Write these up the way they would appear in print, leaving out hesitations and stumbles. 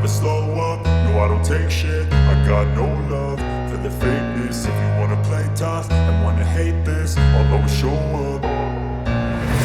slow up, no I don't take shit. I got no love for the fakeness. If you wanna play tough and wanna hate this, I'll always show up.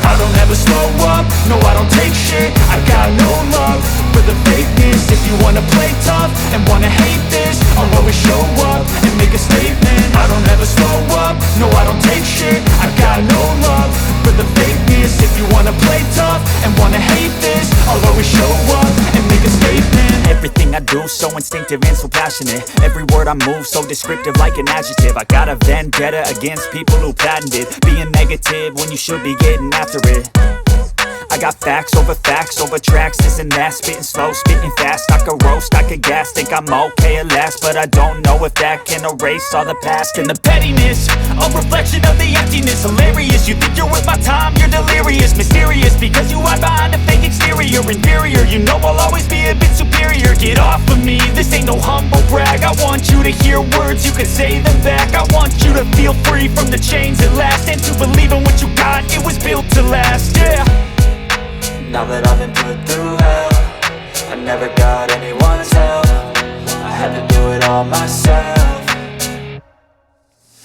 I don't ever slow up, no I don't take shit. I got no love for the fakeness. If you wanna play tough and wanna hate this, I'll always show up and make a statement. I don't ever slow up, no I don't take shit. I got no love for the fakeness. If you wanna play tough and wanna hate this, I'll always show up and make a statement. Everything I do so instinctive and so passionate. Every word I move so descriptive like an adjective. I got a vendetta against people who patented being negative when you should be getting after it. I got facts over tracks, this and that. Spitting slow, spitting fast. I could roast, I could gas. Think I'm okay at last, but I don't know if that can erase all the past. And the pettiness, a reflection of the emptiness. Hilarious, you think you're worth my time, you're delirious. Mysterious, because you hide behind a fake exterior. Inferior, you know I'll always be a bit superior. Get off of me, this ain't no humble brag. I want you to hear words, you can say them back. I want you to feel free from the chains at last, and to believe in what you got, it was built to last, yeah. Now that I've been put through hell, I never got anyone's help. I had to do it all myself.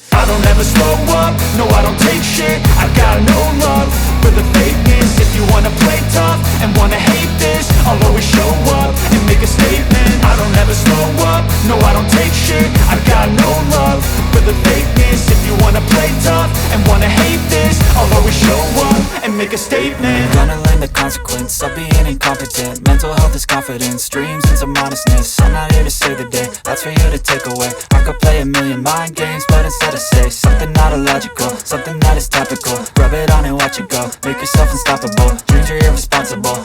I don't ever slow up, no I don't take shit. I got no love for the fakeness. If you wanna play tough and wanna hate this, I'll always show up and make a statement. I don't ever slow up, no I don't take shit. I got no love for the fakeness. If you wanna play tough and wanna hate this, I'll always show up and make a statement. Gonna learn the consequence of being incompetent. Mental health is confidence, dreams and some honestness. I'm not here to save the day, that's for you to take away. I could play a million mind games, but instead I say something not illogical, something that is topical. Rub it on and watch it go, make yourself unstoppable. Dreams are irresponsible.